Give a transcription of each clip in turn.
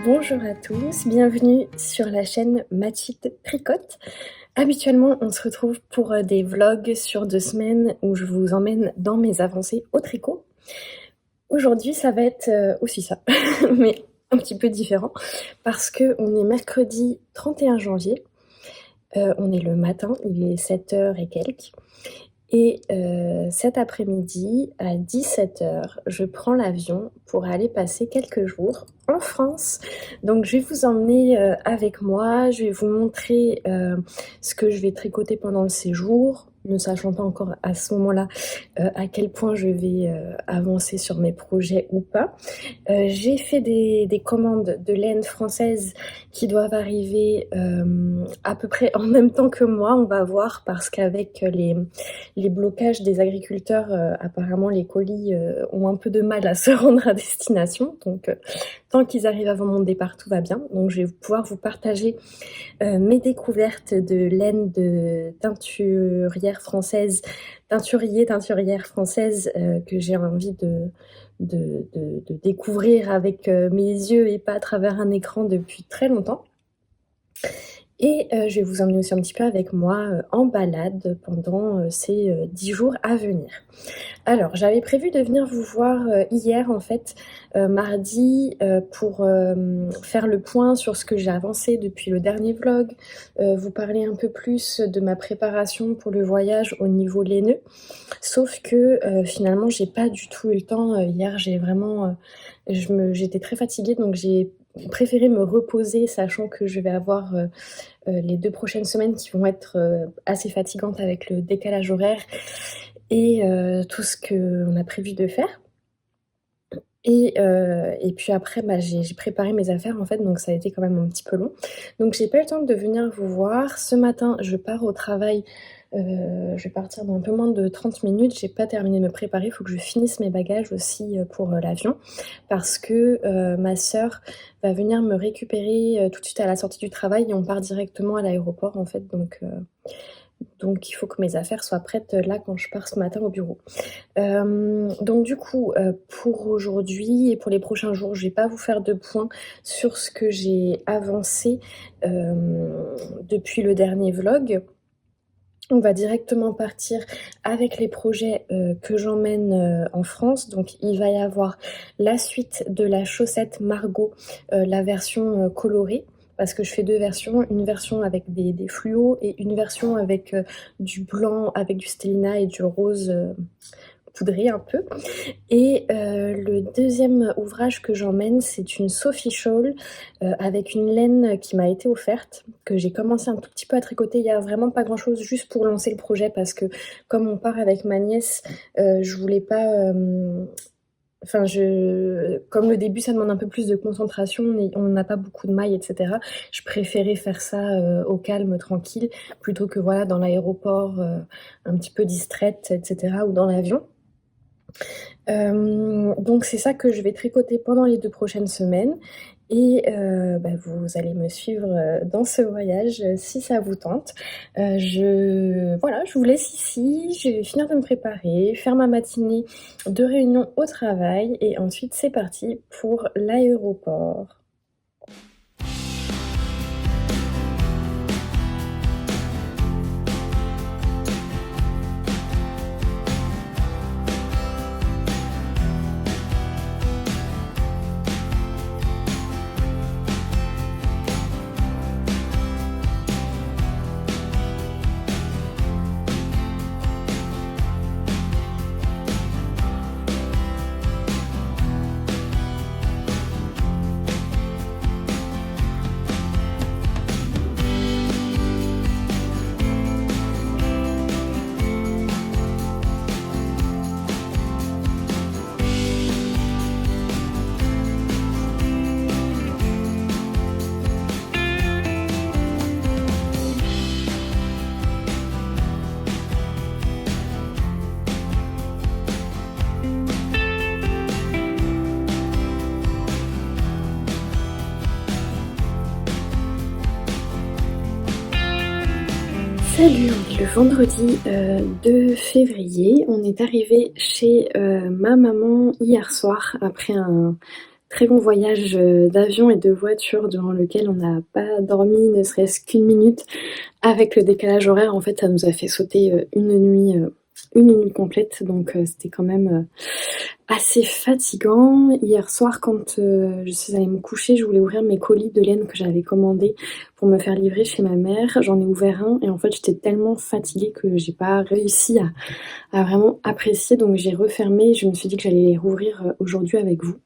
Bonjour à tous, bienvenue sur la chaîne Mathilde Tricotte. Habituellement, on se retrouve pour des vlogs sur 2 semaines où je vous emmène dans mes avancées au tricot. Aujourd'hui, ça va être aussi ça, mais un petit peu différent parce qu'on est mercredi 31 janvier. On est le matin, il est 7h et quelques. Et cet après-midi, à 17h, je prends l'avion pour aller passer quelques jours en France. Donc je vais vous emmener avec moi, je vais vous montrer ce que je vais tricoter pendant le séjour, ne sachant pas encore à ce moment-là à quel point je vais avancer sur mes projets ou pas. J'ai fait des commandes de laine française qui doivent arriver à peu près en même temps que moi, on va voir, parce qu'avec les blocages des agriculteurs, apparemment les colis ont un peu de mal à se rendre à destination. Donc tant qu'ils arrivent avant mon départ, tout va bien. Donc je vais pouvoir vous partager mes découvertes de laine de teinturière française que j'ai envie de découvrir avec mes yeux et pas à travers un écran depuis très longtemps. Et je vais vous emmener aussi un petit peu avec moi en balade pendant ces 10 jours à venir. Alors, j'avais prévu de venir vous voir hier, en fait, mardi, pour faire le point sur ce que j'ai avancé depuis le dernier vlog, vous parler un peu plus de ma préparation pour le voyage au niveau laineux. Sauf que finalement, j'ai pas du tout eu le temps. Hier, j'étais très fatiguée, donc j'ai préféré me reposer, sachant que je vais avoir les 2 prochaines semaines qui vont être assez fatigantes avec le décalage horaire et tout ce qu'on a prévu de faire. Et puis après, j'ai préparé mes affaires en fait, donc ça a été quand même un petit peu long. Donc j'ai pas eu le temps de venir vous voir. Ce matin, je pars au travail, je vais partir dans un peu moins de 30 minutes. J'ai pas terminé de me préparer, il faut que je finisse mes bagages aussi pour l'avion, parce que ma sœur va venir me récupérer tout de suite à la sortie du travail et on part directement à l'aéroport en fait, donc il faut que mes affaires soient prêtes là quand je pars ce matin au bureau. Donc du coup, pour aujourd'hui et pour les prochains jours, je vais pas vous faire de point sur ce que j'ai avancé depuis le dernier vlog. On va directement partir avec les projets que j'emmène en France. Donc il va y avoir la suite de la chaussette Margot, la version colorée, parce que je fais 2 versions, une version avec des fluos et une version avec du blanc, avec du stellina et du rose poudré un peu. Et le deuxième ouvrage que j'emmène, c'est une Sophie Shawl avec une laine qui m'a été offerte, que j'ai commencé un tout petit peu à tricoter. Il y a vraiment pas grand chose, juste pour lancer le projet, parce que comme on part avec ma nièce, je voulais pas... comme le début ça demande un peu plus de concentration, on n'a pas beaucoup de mailles, etc. Je préférais faire ça au calme, tranquille, plutôt que voilà dans l'aéroport, un petit peu distraite, etc. ou dans l'avion. Donc c'est ça que je vais tricoter pendant les 2 prochaines semaines et vous allez me suivre dans ce voyage si ça vous tente. Je vous laisse ici, je vais finir de me préparer, faire ma matinée de réunion au travail et ensuite c'est parti pour l'aéroport. Salut, on est le vendredi 2 février. On est arrivé chez ma maman hier soir après très long voyage d'avion et de voiture durant lequel on n'a pas dormi ne serait-ce qu'une minute. Avec le décalage horaire, en fait, ça nous a fait sauter une nuit complète, donc c'était quand même assez fatigant. Hier soir, quand je suis allée me coucher, je voulais ouvrir mes colis de laine que j'avais commandés pour me faire livrer chez ma mère. J'en ai ouvert un et en fait, j'étais tellement fatiguée que j'ai pas réussi à vraiment apprécier, donc j'ai refermé. Je me suis dit que j'allais les rouvrir aujourd'hui avec vous.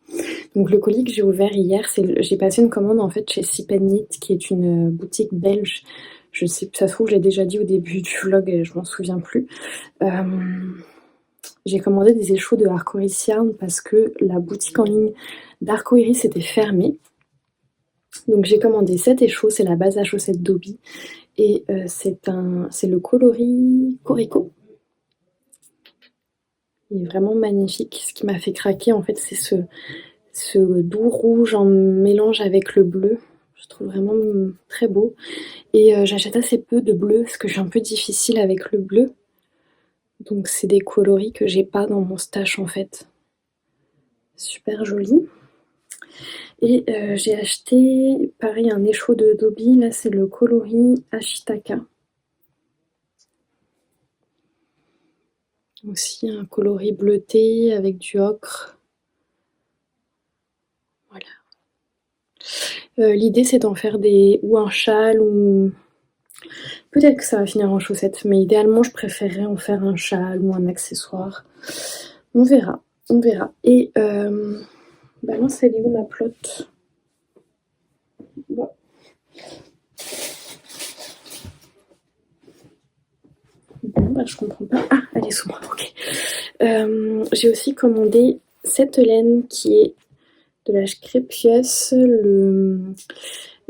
Donc le colis que j'ai ouvert hier, j'ai passé une commande en fait chez Sip Knit, qui est une boutique belge. Je sais, ça se trouve, je l'ai déjà dit au début du vlog et je m'en souviens plus. J'ai commandé des échos de Arcoiris Yarn parce que la boutique en ligne d'Arcoiris était fermée. Donc j'ai commandé 7 échos, c'est la base à chaussettes Dobby. Et c'est le coloris Corico. Il est vraiment magnifique. Ce qui m'a fait craquer, en fait, c'est ce doux rouge en mélange avec le bleu. Je trouve vraiment très beau. Et j'achète assez peu de bleu parce que je suis un peu difficile avec le bleu. Donc c'est des coloris que j'ai pas dans mon stash en fait. Super joli. Et j'ai acheté pareil un écho de Dobby. Là c'est le coloris Ashitaka. Aussi un coloris bleuté avec du ocre. Voilà. L'idée c'est d'en faire ou un châle ou... Peut-être que ça va finir en chaussettes, mais idéalement je préférerais en faire un châle ou un accessoire. On verra, on verra. Et bah non, c'est où ma plotte? Bon. Bon, bah je comprends pas. Ah, elle est sous moi, ok. J'ai aussi commandé cette laine qui est de la Screpius,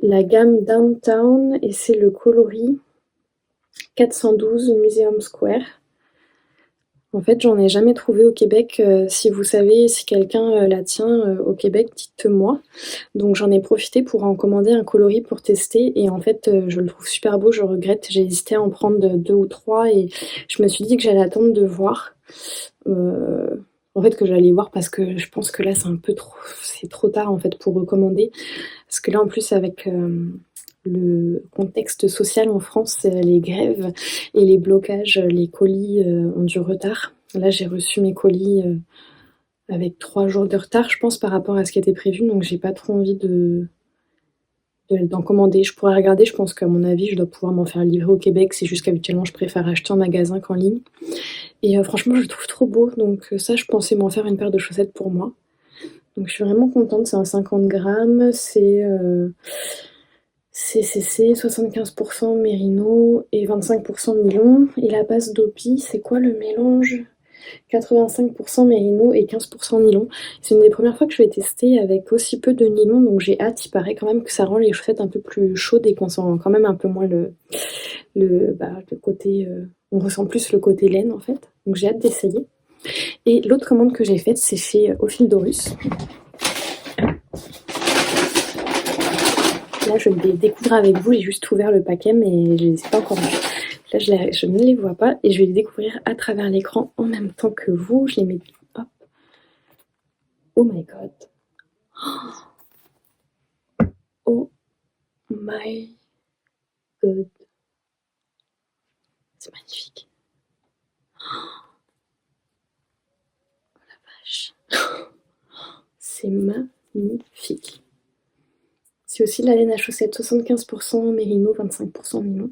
la gamme Downtown, et c'est le coloris 412 Museum Square. En fait, j'en ai jamais trouvé au Québec. Si vous savez, si quelqu'un la tient au Québec, dites-moi. Donc j'en ai profité pour en commander un coloris pour tester. Et en fait, je le trouve super beau. Je regrette. J'ai hésité à en prendre 2 ou 3 et je me suis dit que j'allais attendre de voir. En fait, que j'allais voir parce que je pense que là, c'est trop tard en fait pour recommander. Parce que là, en plus, avec le contexte social en France, les grèves et les blocages, les colis ont du retard. Là, j'ai reçu mes colis avec 3 jours de retard, je pense, par rapport à ce qui était prévu, donc j'ai pas trop envie d'en commander. Je pourrais regarder, je pense qu'à mon avis, je dois pouvoir m'en faire livrer au Québec. C'est juste qu'habituellement, je préfère acheter en magasin qu'en ligne. Et franchement, je le trouve trop beau, donc ça, je pensais m'en faire une paire de chaussettes pour moi. Donc je suis vraiment contente, c'est un 50 grammes, c'est CCC, 75% mérino et 25% nylon. Et la base Dobby, c'est quoi le mélange? 85% mérino et 15% nylon. C'est une des premières fois que je vais tester avec aussi peu de nylon, donc j'ai hâte. Il paraît quand même que ça rend les chaussettes un peu plus chaudes et qu'on sent quand même un peu moins le côté... on ressent plus le côté laine en fait. Donc j'ai hâte d'essayer. Et l'autre commande que j'ai faite, c'est chez Au Fil d'Horus. Là, je vais les découvrir avec vous. J'ai juste ouvert le paquet, mais je ne les ai pas encore vus. Là, je ne les vois pas et je vais les découvrir à travers l'écran en même temps que vous. Je les mets... Hop. Oh my god. Oh my god. C'est magnifique. Oh la vache. C'est magnifique. C'est aussi de la laine à chaussettes, 75% mérino, 25% nylon.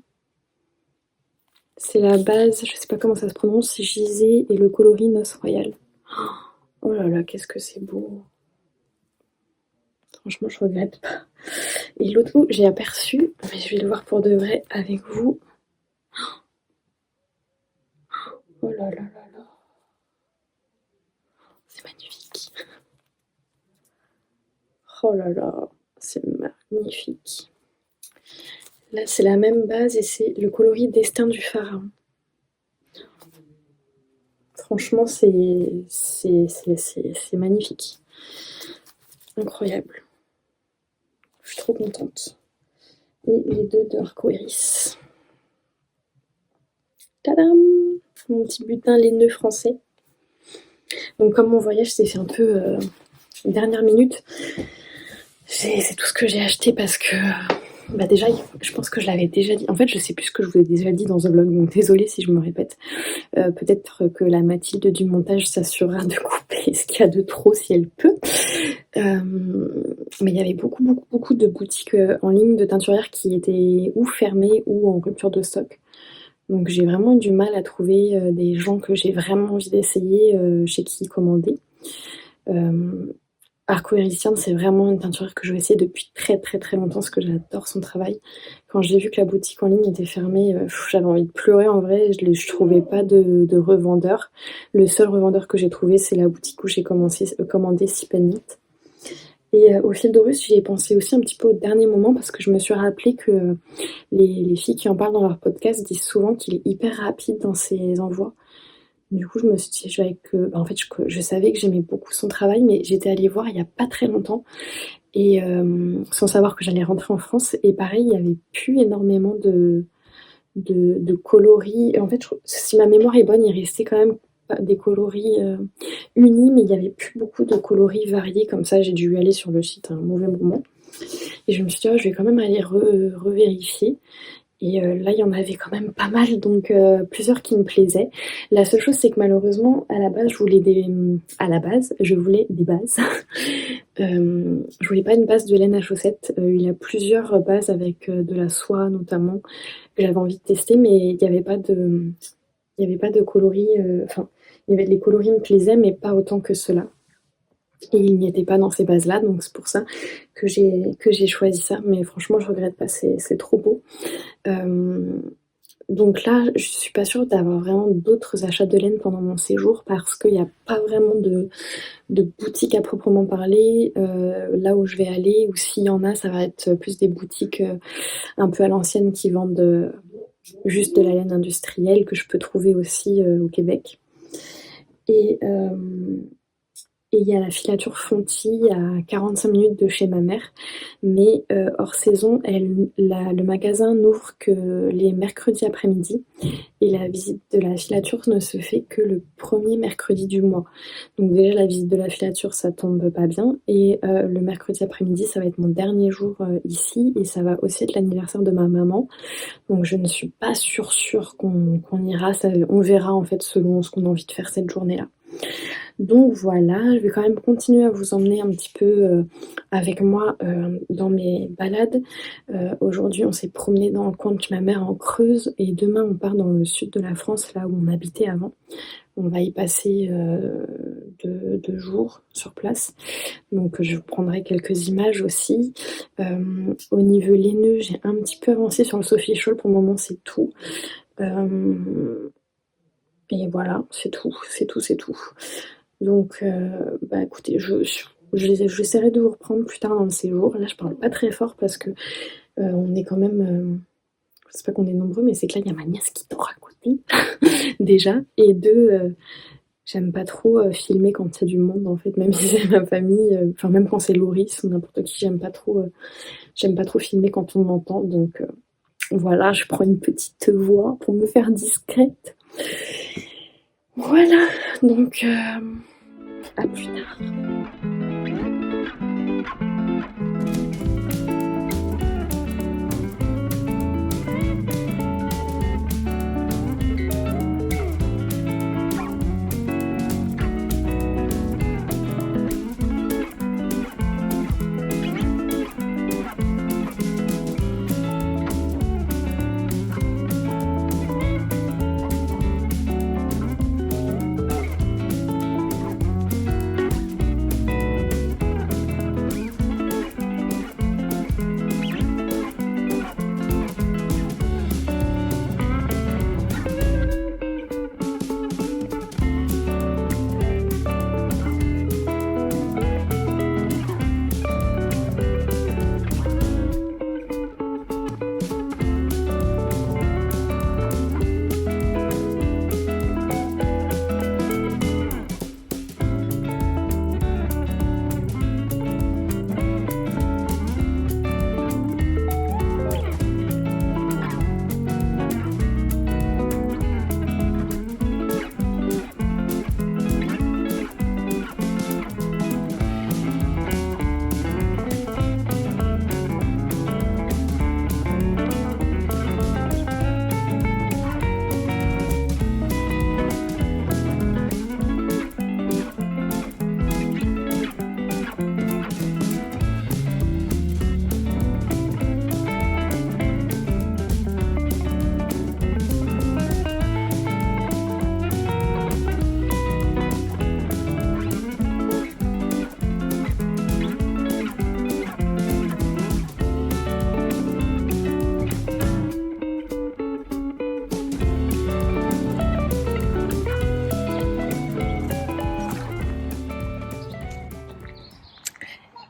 C'est la base, je sais pas comment ça se prononce, c'est gisé et le coloris Noce Royale. Oh là là, qu'est-ce que c'est beau. Franchement, je regrette pas. Et l'autre mot, j'ai aperçu, mais je vais le voir pour de vrai avec vous. Oh là là là là. C'est magnifique. Oh là là, c'est magnifique. Là, c'est la même base et c'est le coloris Destin du Pharaon. Franchement, c'est magnifique. Incroyable. Je suis trop contente. Et les deux de Arcoiris. Tadam! Mon petit butin laineux français. Donc comme mon voyage s'est fait un peu dernière minute. C'est tout ce que j'ai acheté parce que déjà, je pense que je l'avais déjà dit. En fait, je sais plus ce que je vous ai déjà dit dans un vlog, donc désolée si je me répète. Peut-être que la Mathilde du montage s'assurera de couper ce qu'il y a de trop si elle peut. Mais il y avait beaucoup de boutiques en ligne de teinturières qui étaient ou fermées ou en rupture de stock. Donc j'ai vraiment eu du mal à trouver des gens que j'ai vraiment envie d'essayer chez qui commander. Arco Héricienne, c'est vraiment une teinturière que je veux essayer depuis très longtemps parce que j'adore son travail. Quand j'ai vu que la boutique en ligne était fermée, j'avais envie de pleurer en vrai. Je trouvais pas de revendeur. Le seul revendeur que j'ai trouvé, c'est la boutique où j'ai commandé Sipenit. Et au fil d'Horus, j'y ai pensé aussi un petit peu au dernier moment parce que je me suis rappelé que les filles qui en parlent dans leur podcast disent souvent qu'il est hyper rapide dans ses envois. Du coup, je me suis dit, en fait, je savais que j'aimais beaucoup son travail, mais j'étais allée voir il n'y a pas très longtemps, et sans savoir que j'allais rentrer en France. Et pareil, il n'y avait plus énormément de coloris. En fait, si ma mémoire est bonne, il restait quand même des coloris unis, mais il n'y avait plus beaucoup de coloris variés. Comme ça, j'ai dû aller sur le site à un mauvais moment. Et je me suis dit, je vais quand même aller revérifier. Et là, il y en avait quand même pas mal, donc plusieurs qui me plaisaient. La seule chose, c'est que malheureusement, à la base, je voulais des bases. Je voulais pas une base de laine à chaussettes. Il y a plusieurs bases avec de la soie, notamment, que j'avais envie de tester, mais il n'y avait pas de coloris. Enfin, les coloris me plaisaient, mais pas autant que ceux-là. Et il n'y était pas dans ces bases-là, donc c'est pour ça que j'ai choisi ça. Mais franchement, je regrette pas, c'est trop beau. Donc là, je suis pas sûre d'avoir vraiment d'autres achats de laine pendant mon séjour parce qu'il n'y a pas vraiment de boutique à proprement parler. Là où je vais aller, ou s'il y en a, ça va être plus des boutiques un peu à l'ancienne qui vendent juste de la laine industrielle que je peux trouver aussi au Québec. Et il y a la filature Fonty à 45 minutes de chez ma mère, mais hors saison, le magasin n'ouvre que les mercredis après-midi, et la visite de la filature ne se fait que le premier mercredi du mois. Donc déjà, la visite de la filature, ça tombe pas bien, et le mercredi après-midi, ça va être mon dernier jour ici, et ça va aussi être l'anniversaire de ma maman. Donc je ne suis pas sûre qu'on ira, on verra en fait selon ce qu'on a envie de faire cette journée-là. Donc voilà, je vais quand même continuer à vous emmener un petit peu avec moi dans mes balades. Aujourd'hui, on s'est promené dans le coin de ma mère en Creuse, et demain, on part dans le sud de la France, là où on habitait avant. On va y passer 2 jours sur place. Donc je vous prendrai quelques images aussi. Au niveau laineux, j'ai un petit peu avancé sur le Sophie Scholl. Pour le moment, c'est tout. Et voilà, c'est tout. Donc, écoutez, j'essaierai de vous reprendre plus tard dans le séjour. Là, je parle pas très fort parce que on est quand même... je sais pas qu'on est nombreux, mais c'est que là, il y a ma nièce qui dort à côté, déjà. Et deux, j'aime pas trop filmer quand il y a du monde, en fait, même si c'est ma famille. Enfin, même quand c'est Loris ou n'importe qui, j'aime pas trop filmer quand on m'entend. Donc, voilà, je prends une petite voix pour me faire discrète. Voilà, donc... à plus tard.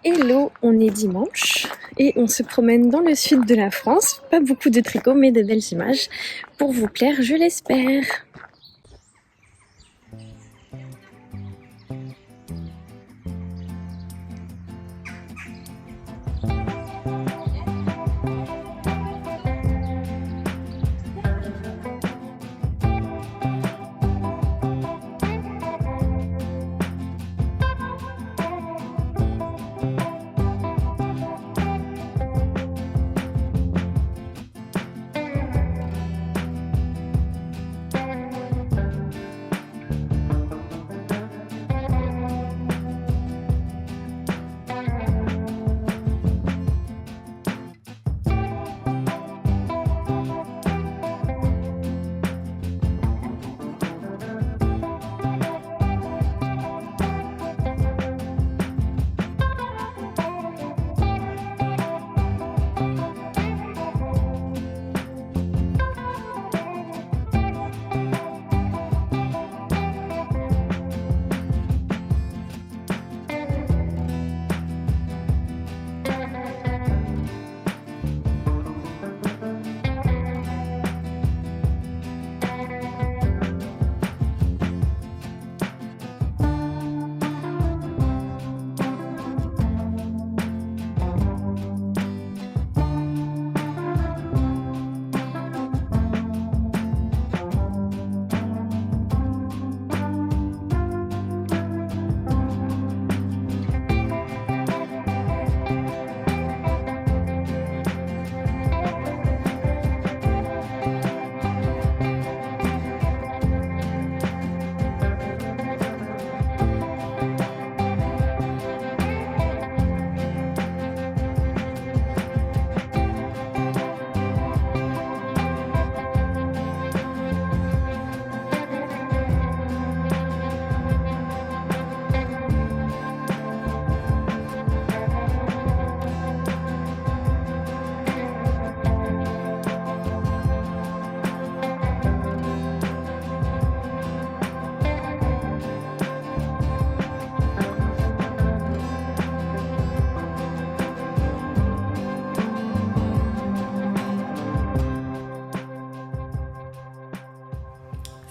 Hello, on est dimanche et on se promène dans le sud de la France. Pas beaucoup de tricots mais de belles images pour vous plaire, je l'espère.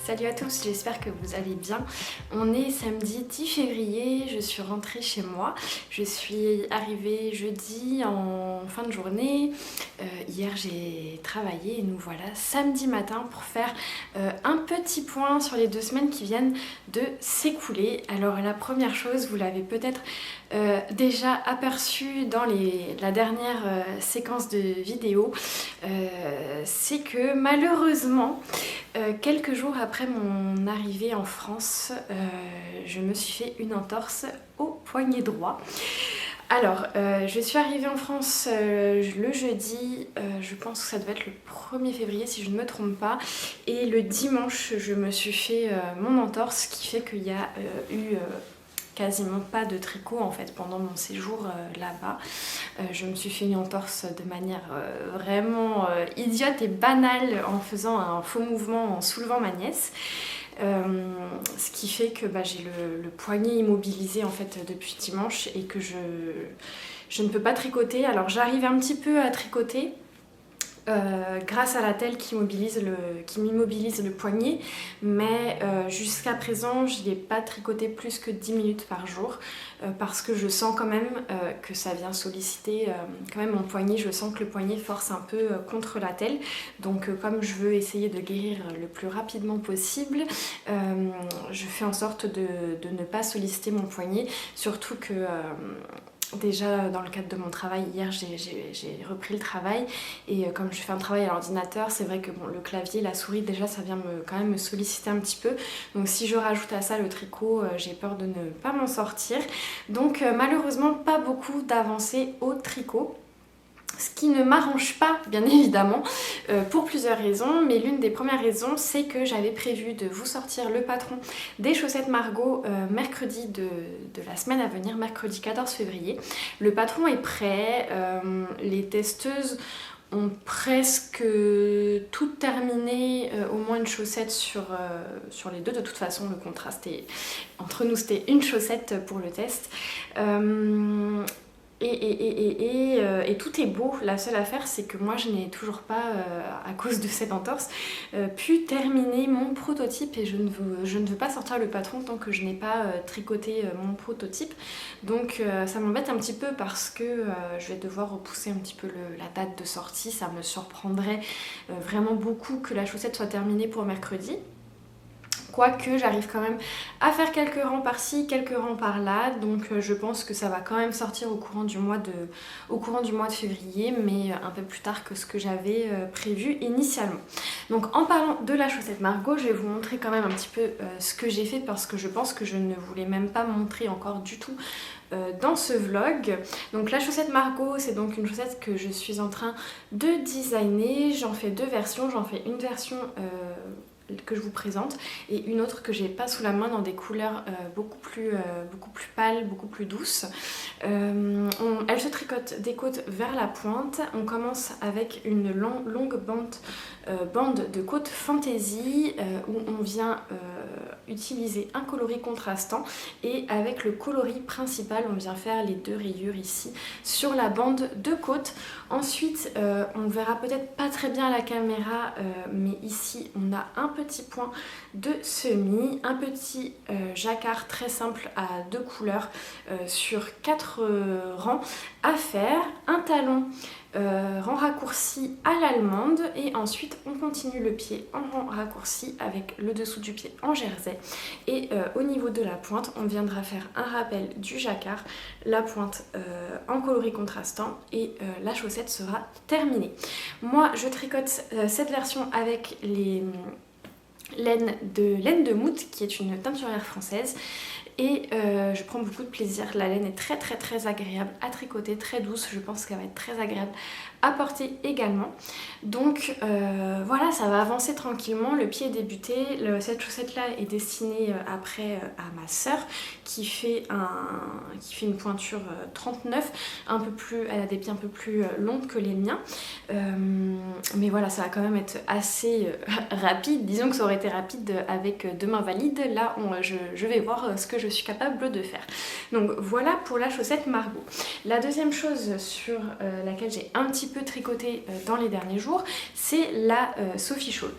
Salut à tous, j'espère que vous allez bien. On est samedi 10 février, je suis rentrée chez moi. Je suis arrivée jeudi en fin de journée. Hier j'ai travaillé et nous voilà samedi matin pour faire un petit point sur les 2 semaines qui viennent de s'écouler. Alors la première chose, vous l'avez peut-être déjà aperçu dans la dernière séquence de vidéo, c'est que malheureusement, quelques jours après mon arrivée en France, je me suis fait une entorse au poignet droit. Alors, je suis arrivée en France le jeudi, je pense que ça devait être le 1er février si je ne me trompe pas, et le dimanche je me suis fait mon entorse, ce qui fait qu'il y a eu quasiment pas de tricot en fait pendant mon séjour là-bas. Je me suis fait une entorse de manière vraiment idiote et banale en faisant un faux mouvement en soulevant ma nièce. Ce qui fait que j'ai le poignet immobilisé en fait depuis dimanche et que je ne peux pas tricoter. Alors j'arrive un petit peu à tricoter grâce à la telle qui m'immobilise le poignet, mais jusqu'à présent je n'ai pas tricoté plus que 10 minutes par jour parce que je sens quand même que ça vient solliciter quand même mon poignet. Je sens que le poignet force un peu contre la telle, donc comme je veux essayer de guérir le plus rapidement possible, je fais en sorte de ne pas solliciter mon poignet, surtout que déjà dans le cadre de mon travail, hier j'ai repris le travail et comme je fais un travail à l'ordinateur, c'est vrai que bon, le clavier, la souris, déjà ça vient quand même me solliciter un petit peu. Donc si je rajoute à ça le tricot, j'ai peur de ne pas m'en sortir. Donc malheureusement pas beaucoup d'avancées au tricot. Ce qui ne m'arrange pas, bien évidemment, pour plusieurs raisons, mais l'une des premières raisons, c'est que j'avais prévu de vous sortir le patron des chaussettes Margot mercredi de la semaine à venir, mercredi 14 février. Le patron est prêt, les testeuses ont presque tout terminé, au moins une chaussette sur les deux. De toute façon, le contrat, entre nous, c'était une chaussette pour le test. Et tout est beau. La seule affaire, c'est que moi, je n'ai toujours pas, à cause de cette entorse, pu terminer mon prototype et je ne veux pas sortir le patron tant que je n'ai pas tricoté mon prototype. Donc ça m'embête un petit peu parce que je vais devoir repousser un petit peu la date de sortie. Ça me surprendrait vraiment beaucoup que la chaussette soit terminée pour mercredi. Quoique j'arrive quand même à faire quelques rangs par-ci, quelques rangs par-là, donc je pense que ça va quand même sortir au courant du mois de février, mais un peu plus tard que ce que j'avais prévu initialement. Donc en parlant de la chaussette Margot, je vais vous montrer quand même un petit peu ce que j'ai fait parce que je pense que je ne vous l'ai même pas montré encore du tout dans ce vlog. Donc la chaussette Margot, c'est donc une chaussette que je suis en train de designer. J'en fais deux versions, j'en fais une version que je vous présente et une autre que j'ai pas sous la main dans des couleurs beaucoup plus pâles, beaucoup plus douces. Elle se tricote des côtes vers la pointe. On commence avec une longue bande de côte fantaisie où on vient utiliser un coloris contrastant et avec le coloris principal on vient faire les deux rayures ici sur la bande de côte. Ensuite on verra peut-être pas très bien à la caméra mais ici on a un petit point de semis, un petit jacquard très simple à deux couleurs sur 4 rangs à faire, un talon rang raccourci à l'allemande et ensuite on continue le pied en rang raccourci avec le dessous du pied en jersey et au niveau de la pointe on viendra faire un rappel du jacquard, la pointe en coloris contrastant et la chaussette sera terminée. Moi je tricote cette version avec les laine de Mout qui est une teinturière française et je prends beaucoup de plaisir. La laine est très agréable à tricoter, très douce, je pense qu'elle va être très agréable à porter également. Donc voilà, ça va avancer tranquillement, le pied est débuté. Cette chaussette là est destinée après à ma sœur qui fait une pointure 39, elle a des pieds un peu plus longs que les miens. Mais voilà, ça va quand même être assez rapide. Disons que ça aurait été rapide avec deux mains valides. Là, je vais voir ce que je suis capable de faire. Donc voilà pour la chaussette Margot. La deuxième chose sur laquelle j'ai un petit peu tricoté dans les derniers jours, c'est la Sophie Shawl.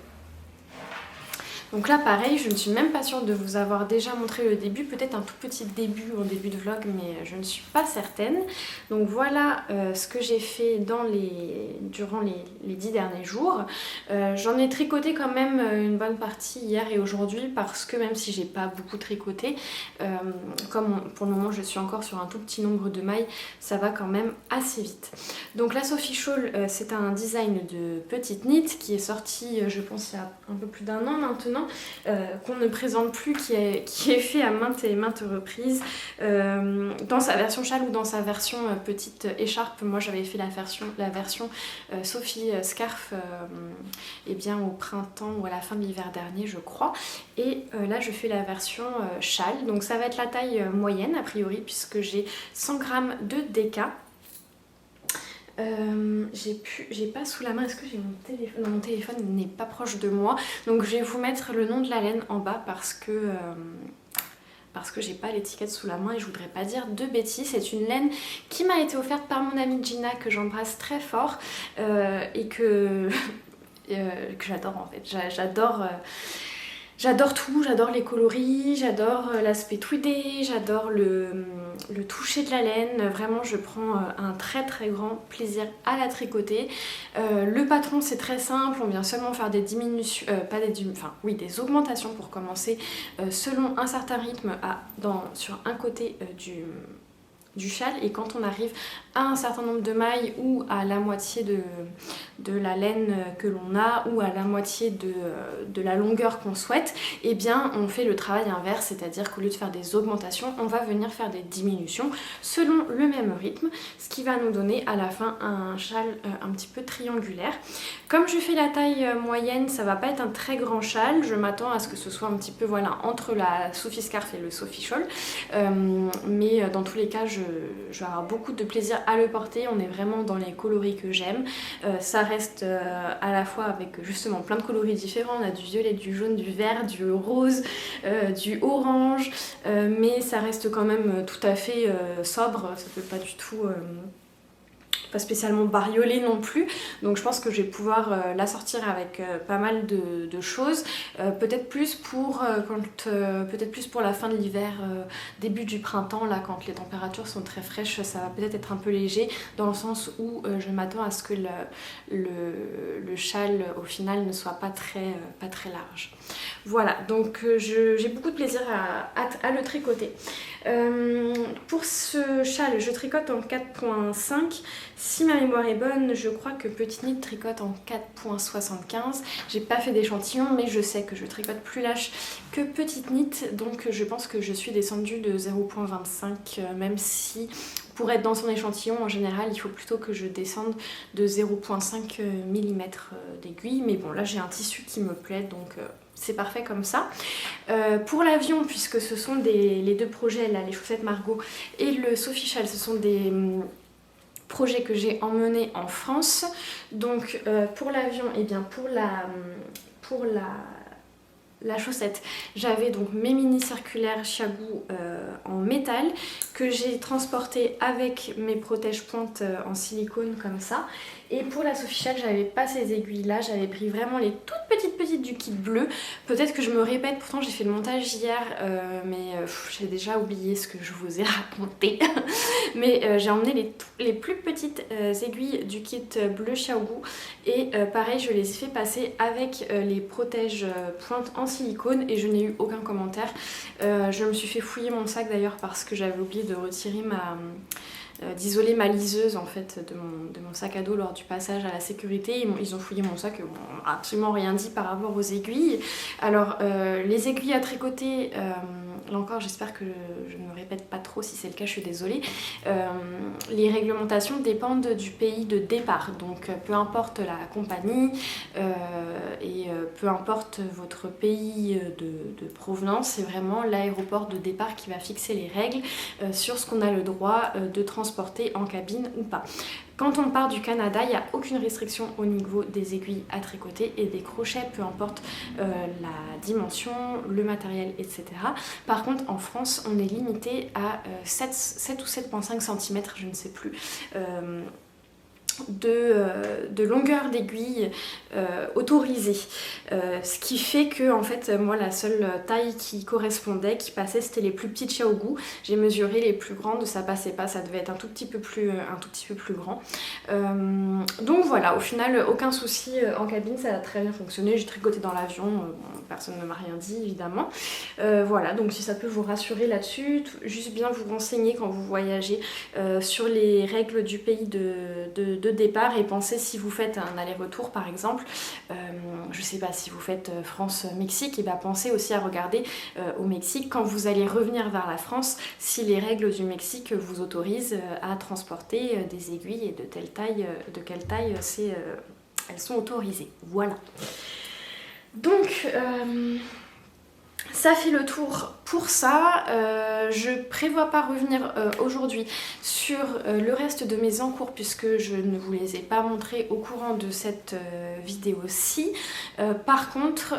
Donc là pareil, je ne suis même pas sûre de vous avoir déjà montré le début, peut-être un tout petit début en début de vlog, mais je ne suis pas certaine. Donc voilà ce que j'ai fait durant les 10 derniers jours. J'en ai tricoté quand même une bonne partie hier et aujourd'hui parce que même si j'ai pas beaucoup tricoté, comme pour le moment je suis encore sur un tout petit nombre de mailles, ça va quand même assez vite. Donc la Sophie Shawl, c'est un design de petite knit qui est sorti je pense il y a un peu plus d'1 an maintenant, qu'on ne présente plus, qui est fait à maintes et maintes reprises dans sa version châle ou dans sa version petite écharpe. Moi j'avais fait la version Sophie Scarf et bien au printemps ou à la fin de l'hiver dernier je crois, et là je fais la version châle, donc ça va être la taille moyenne a priori puisque j'ai 100 g de DK. J'ai pas sous la main, est-ce que j'ai mon téléphone? Non, mon téléphone n'est pas proche de moi, donc je vais vous mettre le nom de la laine en bas parce que j'ai pas l'étiquette sous la main et je voudrais pas dire de bêtises. C'est une laine qui m'a été offerte par mon amie Gina que j'embrasse très fort et que j'adore en fait. J'adore tout, j'adore les coloris, j'adore l'aspect tweedé, j'adore le toucher de la laine. Vraiment je prends un très grand plaisir à la tricoter. Le patron c'est très simple, on vient seulement faire des diminutions, des augmentations pour commencer selon un certain rythme sur un côté du châle, et quand on arrive à un certain nombre de mailles ou à la moitié de la laine que l'on a ou à la moitié de la longueur qu'on souhaite, et bien on fait le travail inverse, c'est-à-dire qu'au lieu de faire des augmentations, on va venir faire des diminutions selon le même rythme, ce qui va nous donner à la fin un châle un petit peu triangulaire. Comme je fais la taille moyenne, ça va pas être un très grand châle, je m'attends à ce que ce soit un petit peu voilà entre la Sophie Scarf et le Sophie Shawl, mais dans tous les cas je je vais avoir beaucoup de plaisir à le porter. On est vraiment dans les coloris que j'aime. Ça reste à la fois avec justement plein de coloris différents. On a du violet, du jaune, du vert, du rose, du orange, mais ça reste quand même tout à fait sobre. Ça fait pas du tout... pas spécialement bariolée non plus, donc je pense que je vais pouvoir la sortir avec pas mal de choses, peut-être plus pour peut-être plus pour la fin de l'hiver, début du printemps, là quand les températures sont très fraîches, ça va peut-être être un peu léger, dans le sens où je m'attends à ce que le châle au final ne soit pas très large. Voilà, donc j'ai beaucoup de plaisir à le tricoter. Pour ce châle, je tricote en 4.5. Si ma mémoire est bonne, je crois que Petite Knit tricote en 4.75. J'ai pas fait d'échantillon, mais je sais que je tricote plus lâche que Petite Knit, donc je pense que je suis descendue de 0.25, même si pour être dans son échantillon, en général, il faut plutôt que je descende de 0.5 mm d'aiguille. Mais bon, là j'ai un tissu qui me plaît, donc c'est parfait comme ça. Pour l'avion, puisque ce sont les deux projets, là, les chaussettes Margot et le Sophie Châle, ce sont des projets que j'ai emmenés en France. Donc pour l'avion, et bien pour la chaussette, j'avais donc mes mini circulaires Chiago en métal que j'ai transporté avec mes protège-pointes en silicone comme ça. Et pour la Sophie Châle, j'avais pas ces aiguilles là, j'avais pris vraiment les toutes petites du kit bleu. Peut-être que je me répète, pourtant j'ai fait le montage hier, mais j'ai déjà oublié ce que je vous ai raconté. Mais j'ai emmené les plus petites aiguilles du kit bleu Xiaogu, et pareil je les ai fait passer avec les protèges pointes en silicone et je n'ai eu aucun commentaire. Je me suis fait fouiller mon sac d'ailleurs parce que j'avais oublié de retirer d'isoler ma liseuse en fait de mon sac à dos lors du passage à la sécurité. Ils ont fouillé mon sac et m'ont absolument rien dit par rapport aux aiguilles. Alors les aiguilles à tricoter, là encore j'espère que je ne me répète pas trop, si c'est le cas je suis désolée. Les réglementations dépendent du pays de départ, donc peu importe la compagnie et peu importe votre pays de provenance, c'est vraiment l'aéroport de départ qui va fixer les règles sur ce qu'on a le droit de transporter en cabine ou pas. Quand on part du Canada, il n'y a aucune restriction au niveau des aiguilles à tricoter et des crochets, peu importe la dimension, le matériel, etc. Par contre, en France, on est limité à 7 ou 7,5 cm, je ne sais plus. De longueur d'aiguille autorisée, ce qui fait que en fait moi la seule taille qui correspondait, qui passait, c'était les plus petites Xiaogu. J'ai mesuré les plus grandes, ça passait pas, ça devait être un tout petit peu plus grand. Donc voilà, au final aucun souci en cabine, ça a très bien fonctionné. J'ai tricoté dans l'avion, personne ne m'a rien dit évidemment. Voilà, donc si ça peut vous rassurer là-dessus, juste bien vous renseigner quand vous voyagez sur les règles du pays de départ, et pensez, si vous faites un aller-retour par exemple, je sais pas, si vous faites France-Mexique, et bien pensez aussi à regarder au Mexique, quand vous allez revenir vers la France, si les règles du Mexique vous autorisent à transporter des aiguilles et de quelle taille elles sont autorisées. Voilà. Donc ça fait le tour pour ça. Je prévois pas revenir aujourd'hui sur le reste de mes encours, puisque je ne vous les ai pas montrés au courant de cette vidéo-ci. Par contre,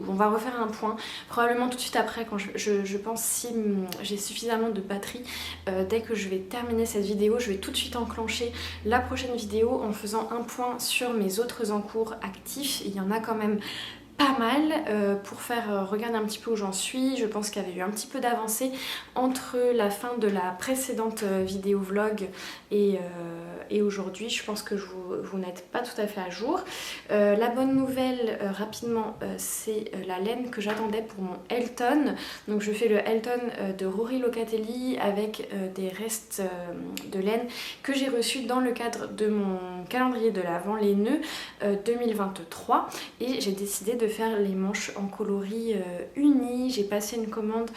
on va refaire un point probablement tout de suite après, quand je pense, si j'ai suffisamment de batterie. Dès que je vais terminer cette vidéo, je vais tout de suite enclencher la prochaine vidéo en faisant un point sur mes autres encours actifs. Il y en a quand même pas mal, pour faire regarder un petit peu où j'en suis. Je pense qu'il y avait eu un petit peu d'avancée entre la fin de la précédente vidéo vlog et aujourd'hui. Je pense que vous n'êtes pas tout à fait à jour. La bonne nouvelle rapidement, c'est la laine que j'attendais pour mon Elton. Donc je fais le Elton de Rory Locatelli avec des restes de laine que j'ai reçus dans le cadre de mon calendrier de l'Avent, les nœuds 2023, et j'ai décidé de faire les manches en coloris unis. J'ai passé une commande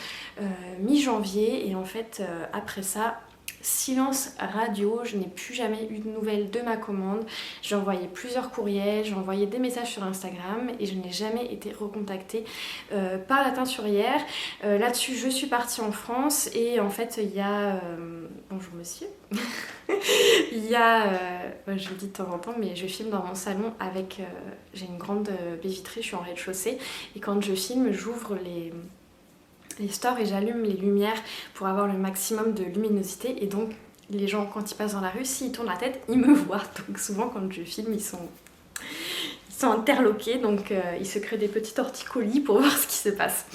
mi-janvier, et en fait après ça silence radio, je n'ai plus jamais eu de nouvelles de ma commande. J'ai envoyé plusieurs courriels, j'ai envoyé des messages sur Instagram et je n'ai jamais été recontactée par la teinturière. Là-dessus, je suis partie en France et en fait, il y a... bonjour monsieur. Il y a... je le dis de temps en temps, mais je filme dans mon salon avec... j'ai une grande baie vitrée, je suis en rez-de-chaussée et quand je filme, j'ouvre les stores et j'allume les lumières pour avoir le maximum de luminosité et donc les gens quand ils passent dans la rue, s'ils tournent la tête, ils me voient. Donc souvent quand je filme, ils sont interloqués, donc ils se créent des petits torticolis pour voir ce qui se passe.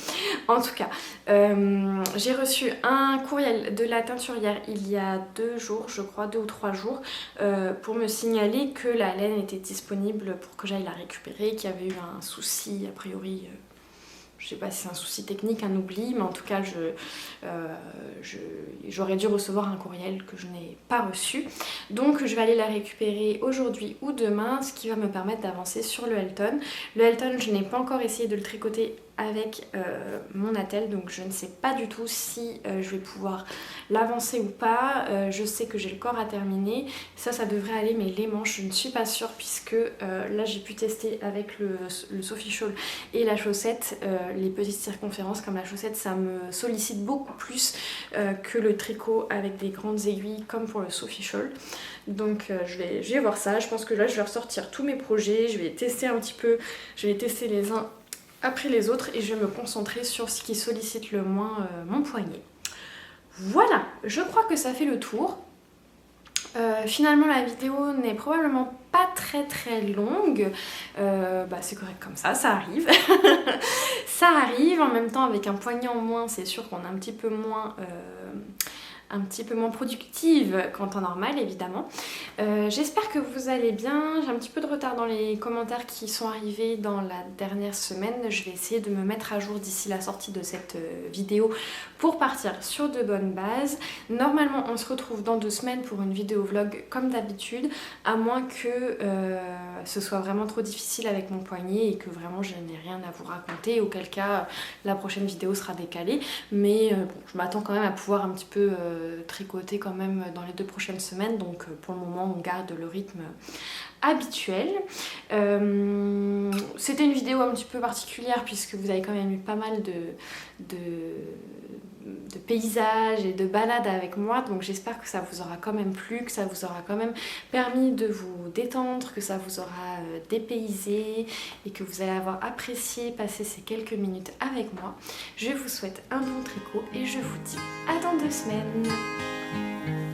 En tout cas, j'ai reçu un courriel de la teinturière il y a 2 jours, je crois, 2 ou 3 jours, pour me signaler que la laine était disponible pour que j'aille la récupérer, qu'il y avait eu un souci, a priori... je sais pas si c'est un souci technique, un oubli, mais en tout cas j'aurais dû recevoir un courriel que je n'ai pas reçu. Donc je vais aller la récupérer aujourd'hui ou demain, ce qui va me permettre d'avancer sur le Elton. Le Elton, je n'ai pas encore essayé de le tricoter avec mon attelle, donc je ne sais pas du tout si je vais pouvoir l'avancer ou pas. Je sais que j'ai le corps à terminer, ça devrait aller, mais les manches je ne suis pas sûre puisque là j'ai pu tester avec le Sophie Shawl et la chaussette. Les petites circonférences comme la chaussette, ça me sollicite beaucoup plus que le tricot avec des grandes aiguilles comme pour le Sophie Shawl. Donc je vais voir ça. Je pense que là je vais ressortir tous mes projets, je vais tester un petit peu, je vais tester les uns après les autres et je vais me concentrer sur ce qui sollicite le moins mon poignet. Voilà, je crois que ça fait le tour. Finalement la vidéo n'est probablement pas très longue, c'est correct comme ça arrive. Ça arrive, en même temps avec un poignet en moins c'est sûr qu'on est un petit peu moins productive qu'en temps normal évidemment. J'espère que vous allez bien. J'ai un petit peu de retard dans les commentaires qui sont arrivés dans la dernière semaine. Je vais essayer de me mettre à jour d'ici la sortie de cette vidéo pour partir sur de bonnes bases. Normalement on se retrouve dans 2 semaines pour une vidéo vlog comme d'habitude, à moins que ce soit vraiment trop difficile avec mon poignet et que vraiment je n'ai rien à vous raconter, auquel cas la prochaine vidéo sera décalée. Mais bon, je m'attends quand même à pouvoir un petit peu tricoter quand même dans les 2 prochaines semaines, donc pour le moment on garde le rythme habituel. C'était une vidéo un petit peu particulière puisque vous avez quand même eu pas mal de paysages et de balades avec moi, donc j'espère que ça vous aura quand même plu, que ça vous aura quand même permis de vous détendre, que ça vous aura dépaysé et que vous allez avoir apprécié passer ces quelques minutes avec moi. Je vous souhaite un bon tricot et je vous dis à dans 2 semaines.